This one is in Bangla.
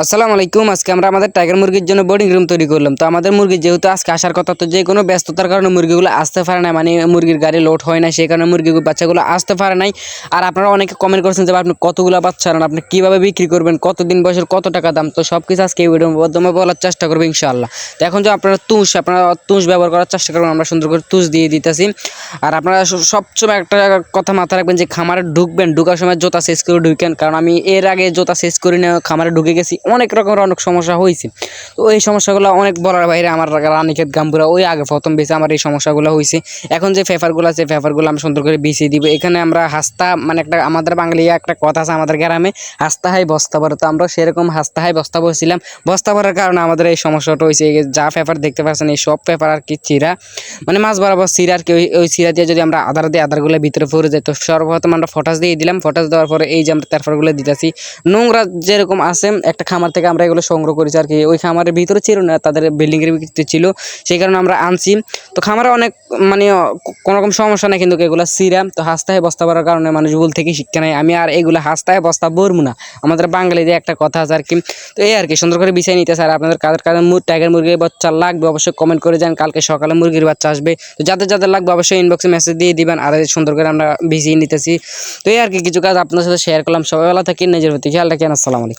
আসসালামু আলাইকুম। আজকে আমরা আমাদের টাইগার মুরগির জন্য বোর্ডিং রুম তৈরি করলাম। তো আমাদের মুরগি যেহেতু আজকে আসার কথা, তো যে কোনো ব্যস্ততার কারণে মুরগিগুলো আসতে পারে না, মানে মুরগির গাড়ি লোড হয় না, সেই কারণে মুরগির বাচ্চাগুলো আসতে পারে নাই। আর আপনারা অনেকে কমেন্ট করছেন যে আপনি কতগুলো বাচ্চা আনেন, আপনি কীভাবে বিক্রি করবেন, কতদিন বয়সের, কত টাকা দাম। তো সব কিছু আজকে এই ভিডিওর মাধ্যমে বলার চেষ্টা করবো ইনশাআল্লাহ। তো এখন যে আপনারা তুষ ব্যবহার করার চেষ্টা করবেন, আমরা সুন্দর করে তুষ দিয়ে দিতেছি। আর আপনারা সবসময় একটা কথা মাথায় রাখবেন যে খামারে ঢুকার সময় জোতা শেষ করে ঢুকেন, কারণ আমি এর আগে জোতা শেষ করে নিয়ে খামারে ঢুকে গেছি, অনেক রকমের অনেক সমস্যা হয়েছে। তো এই সমস্যাগুলো অনেক বলার বাইরে। আমার রানীক্ষেত গাম্বুরা ওই আগে প্রথম বেছে আমার এই সমস্যাগুলো হয়েছে। এখন যে পেপারগুলো আছে, পেপারগুলো আমি সুন্দর করে বিছিয়ে দিব। এখানে আমরা হাস্তা, মানে একটা আমাদের বাঙালি একটা কথা আছে আমাদের গ্রামে, হাস্তা হাই বস্তা ভরে। তো আমরা সেরকম হাস্তা হাই বস্তা ভরছিলাম। বস্তা ভরার কারণে আমাদের এই সমস্যাটা হয়েছে। যা পেপার দেখতে পাচ্ছেন এই সব পেপার আর কি চিরা, মানে মাছ বরাবর চিরা আর কি। ওই চিরা দিয়ে যদি আমরা আদার দিই, আদারগুলো ভিতরে পড়ে যায়। তো সর্বপ্রথম আমরা ফটাস দিয়ে দিলাম। ফটাস দেওয়ার পরে এই যে আমরা পেপারগুলো দিতেছি, নোংরা যেরকম আছে একটা খামার থেকে আমরা এগুলো সংগ্রহ করেছি আর কি। ওই খামারের ভিতরে ছিল না, তাদের বিল্ডিংয়ের ভিতরে ছিল, সেই কারণে আমরা আনছি। তো খামারে অনেক মানে কোনো রকম সমস্যা নেই, কিন্তু এগুলো সিরাম। তো হাস্তায় বস্তা ভরার কারণে মানুষ ভুল থেকে শিক্ষা নেয়। আমি আর এগুলো হাস্তায় বস্তা ভরবো না, আমাদের বাঙালিদের একটা কথা আছে আর কি। তো এই আর কি, সুন্দর করে বিছাই নিতে স্যার। আপনাদের কাদের কাদের টাইগার মুরগির বাচ্চা লাগবে অবশ্যই কমেন্ট করে যান। কালকে সকালে মুরগির বাচ্চা আসবে, তো যাদের যাদের লাগবে অবশ্যই ইনবক্সে মেসেজ দিয়ে দিবেন। আর সুন্দর করে আমরা বিছিয়ে নিতেছি। তো এই আর কি, কিছু কাজ আপনার সাথে শেয়ার করলাম। সবাই ভালো থাকেন, নিজের প্রতি খেয়াল রাখেন। আসসালামু আলাইকুম।